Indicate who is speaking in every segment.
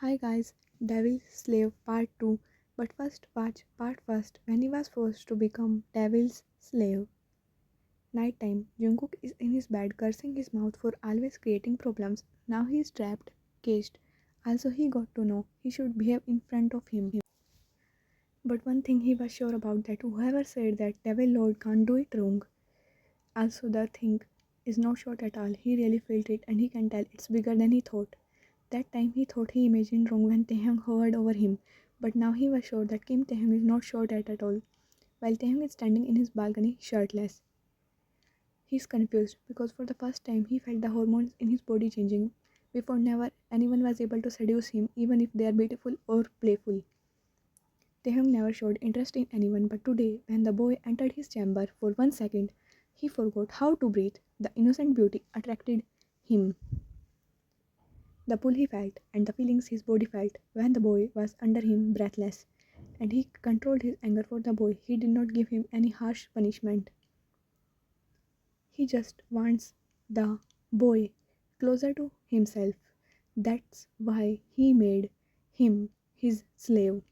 Speaker 1: Hi guys, Devil's Slave Part 2. But first watch Part first when he was forced to become Devil's Slave. Nighttime, Jungkook is in his bed cursing his mouth for always creating problems. Now he is trapped, caged. Also he got to know he should behave in front of him. But one thing he was sure about, that whoever said that Devil Lord can't do it wrong. Also the thing is not short at all. He really felt it and he can tell it's bigger than he thought. That time he thought he imagined wrong when Taehyung hovered over him, but now he was sure that Kim Taehyung is not short at all. While Taehyung is standing in his balcony shirtless, he is confused because for the first time he felt the hormones in his body changing. Before never anyone was able to seduce him even if they are beautiful or playful. Taehyung never showed interest in anyone, but today when the boy entered his chamber for 1 second, he forgot how to breathe. The innocent beauty attracted him. The pull he felt and the feelings his body felt when the boy was under him breathless, and he controlled his anger for the boy. He did not give him any harsh punishment. He just wants the boy closer to himself. That's why he made him his slave.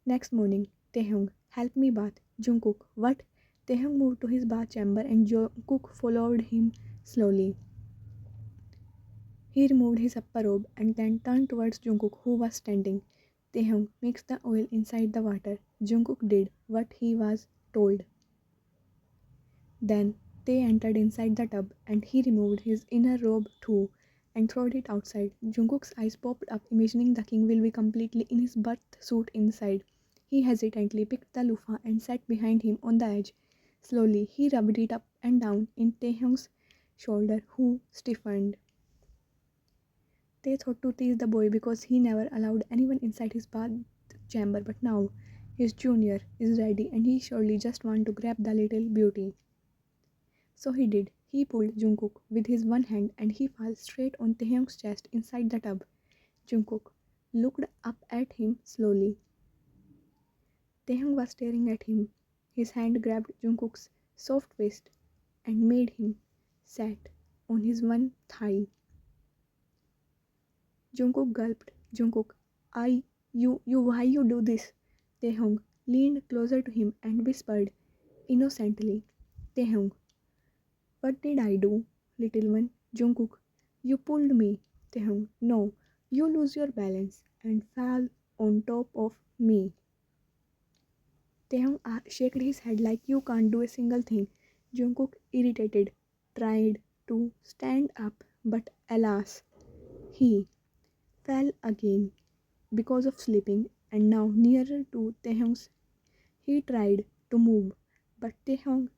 Speaker 1: Next morning, Taehyung, help me bath. Jungkook, what? Taehyung moved to his bath chamber and Jungkook followed him slowly. He removed his upper robe and then turned towards Jungkook, who was standing. Taehyung mixed the oil inside the water. Jungkook did what he was told. Then they entered inside the tub and he removed his inner robe too and threw it outside. Jungkook's eyes popped up, imagining the king will be completely in his birth suit inside. He hesitantly picked the loofah and sat behind him on the edge. Slowly, he rubbed it up and down in Taehyung's shoulder, who stiffened. They thought to tease the boy because he never allowed anyone inside his bath chamber, but now his junior is ready and he surely just want to grab the little beauty. So he did. He pulled Jungkook with his one hand and he fell straight on Taehyung's chest inside the tub. Jungkook looked up at him slowly. Taehyung was staring at him. His hand grabbed Jungkook's soft waist and made him sat on his one thigh. Jungkook gulped. Jungkook, why you do this? Taehyung leaned closer to him and whispered innocently, Taehyung, what did I do, little one? Jungkook, you pulled me. Taehyung, no, you lose your balance and fell on top of me. Taehyung shook his head like you can't do a single thing. Jungkook, irritated, tried to stand up, but alas, he fell again because of sleeping and now nearer to Taehyung's. He tried to move, but Taehyung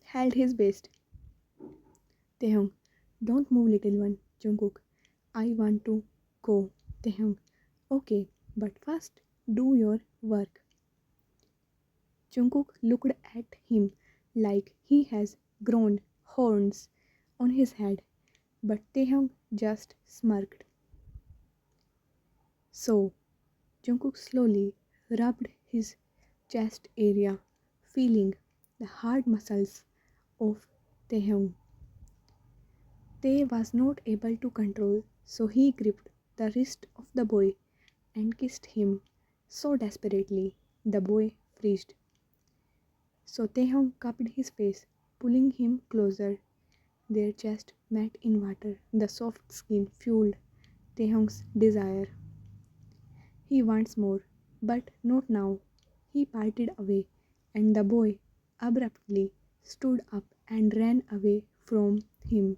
Speaker 1: held his waist. Taehyung, don't move, little one. Jungkook, I want to go. Taehyung, okay, but first do your work. Jungkook looked at him like he has grown horns on his head, but Taehyung just smirked. So, Jungkook slowly rubbed his chest area, feeling the hard muscles of Taehyung. Tae was not able to control, so he gripped the wrist of the boy and kissed him so desperately the boy freezed. So Taehyung cupped his face, pulling him closer. Their chests met in water. The soft skin fueled Taehyung's desire. He wants more, but not now. He parted away, and the boy abruptly stood up and ran away from him.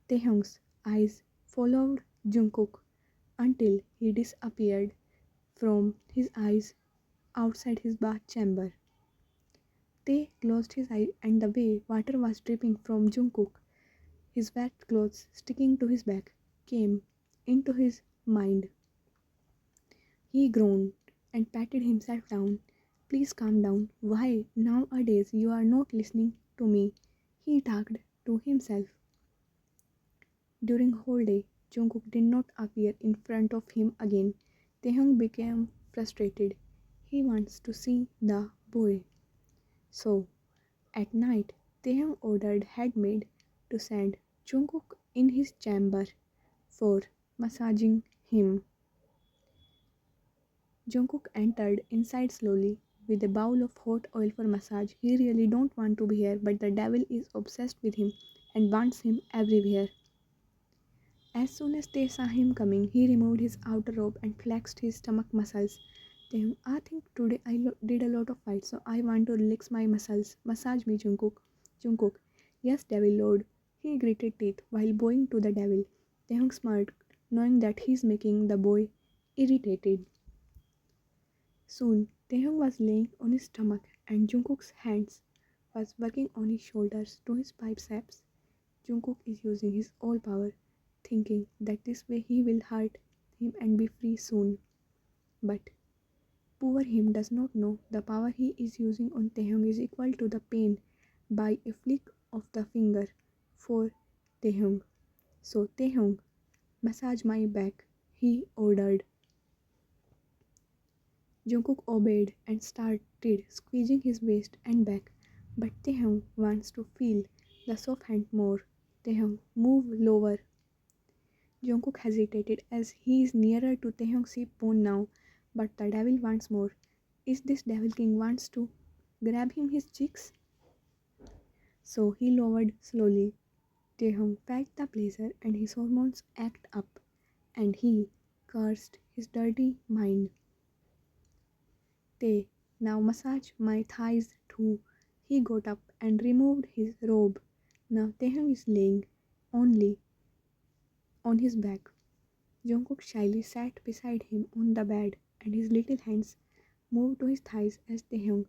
Speaker 1: Taehyung's eyes followed Jungkook until he disappeared from his eyes outside his bath chamber. Tae closed his eyes and the way water was dripping from Jungkook, his wet clothes sticking to his back, came into his mind. He groaned and patted himself down. Please calm down. Why, nowadays you are not listening to me, he talked to himself. During whole day, Jungkook did not appear in front of him again. Taehyung became frustrated. He wants to see the boy. So, at night, Taehyung ordered head maid to send Jungkook in his chamber for massaging him. Jungkook entered inside slowly with a bowl of hot oil for massage. He really don't want to be here, but the devil is obsessed with him and wants him everywhere. As soon as they saw him coming, he removed his outer robe and flexed his stomach muscles. I think today did a lot of fights, so I want to relax my muscles. Massage me, Jungkook. Jungkook, yes, devil lord. He gritted teeth while bowing to the devil. Taehyung smirked, knowing that he's making the boy irritated. Soon, Taehyung was laying on his stomach and Jungkook's hands was working on his shoulders to his biceps. Jungkook is using his all power, thinking that this way he will hurt him and be free soon. But poor him does not know the power he is using on Taehyung is equal to the pain by a flick of the finger for Taehyung. So Taehyung, massage my back, he ordered. Jungkook obeyed and started squeezing his waist and back, but Taehyung wants to feel the soft hand more. Taehyung, move lower. Jungkook hesitated as he is nearer to Taehyung's hip bone now, but the devil wants more. Is this devil king wants to grab him his cheeks? So he lowered slowly. Taehyung felt the pleasure and his hormones act up, and he cursed his dirty mind. Tae, now massage my thighs too. He got up and removed his robe. Now Taehyung is laying only on his back. Jungkook shyly sat beside him on the bed and his little hands moved to his thighs as Taehyung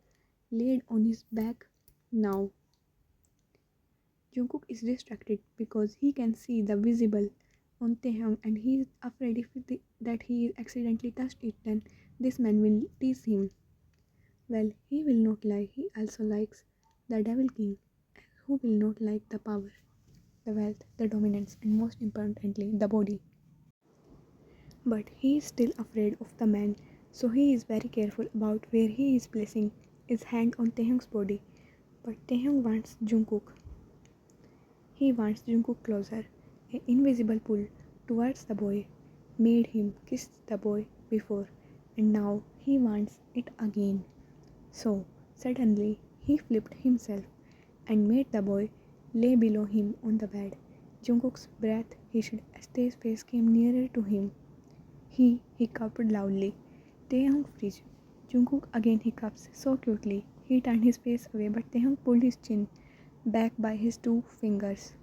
Speaker 1: laid on his back now. Jungkook is distracted because he can see the visible on Taehyung and he is afraid that he accidentally touched it, then this man will tease him. Well, he will not lie, he also likes the Devil King. Who will not like the power, the wealth, the dominance, and most importantly, the body? But he is still afraid of the man, so he is very careful about where he is placing his hand on Taehyung's body. But Taehyung wants Jungkook. He wants Jungkook closer. An invisible pull towards the boy made him kiss the boy before, and now he wants it again. So suddenly he flipped himself and made the boy lay below him on the bed. Jungkook's breath hished as Tae's face came nearer to him. He hiccuped loudly. Taehyung freeze. Jungkook again hiccups so cutely. He turned his face away, but Taehyung pulled his chin back by his two fingers.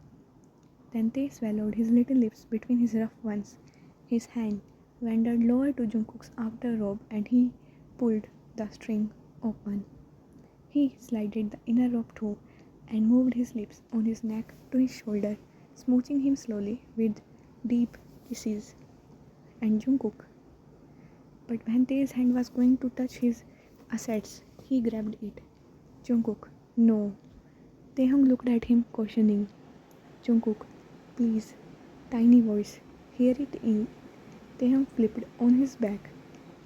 Speaker 1: Then Tae swallowed his little lips between his rough ones. His hand wandered lower to Jungkook's outer robe and he pulled the string open. He slided the inner rope too and moved his lips on his neck to his shoulder, smooching him slowly with deep kisses. And Jungkook. But when Tae's hand was going to touch his assets, he grabbed it. Jungkook, no. Taehyung looked at him, cautioning. Jungkook, please. Tiny voice. Hear it in. Taehyung flipped on his back,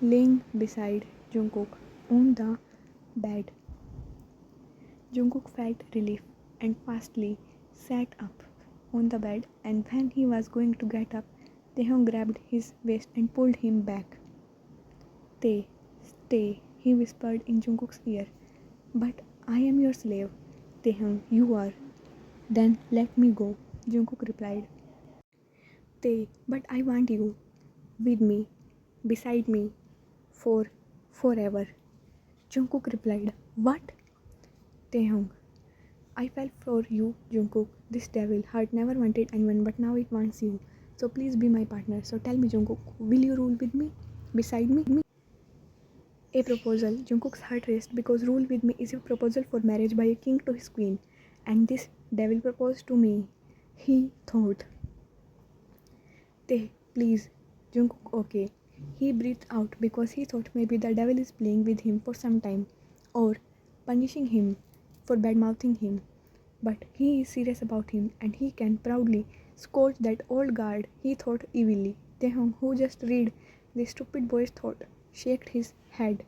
Speaker 1: laying beside Jungkook on the bed. Jungkook felt relief and fastly sat up on the bed, and when he was going to get up, Taehyung grabbed his waist and pulled him back. Tae, stay, he whispered in Jungkook's ear. But I am your slave. Taehyung, you are. Then let me go, Jungkook replied. Tae, but I want you. With me. Beside me. Forever. Jungkook replied. What? Taehyung, I fell for you, Jungkook. This devil heart never wanted anyone, but now it wants you. So please be my partner. So tell me, Jungkook, will you rule with me? Beside me? A proposal. Jungkook's heart raced because rule with me is a proposal for marriage by a king to his queen. And this devil proposed to me. He thought. Tae, please. Jungkook, okay. He breathed out because he thought maybe the devil is playing with him for some time or punishing him for bad-mouthing him. But he is serious about him and he can proudly scold that old guard he thought evilly. Taehyung, who just read the stupid boy's thought, shook his head.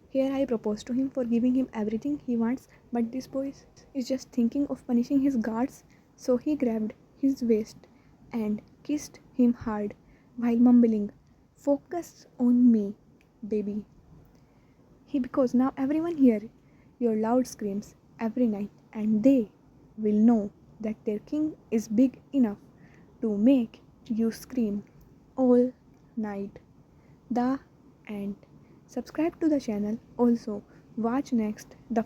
Speaker 1: Here I propose to him for giving him everything he wants, but this boy is just thinking of punishing his guards. So he grabbed his waist and kissed him hard. while mumbling, "Focus on me, baby." Because now everyone hear your loud screams every night, and they will know that their king is big enough to make you scream all night. The end. Subscribe to the channel. Also, watch next the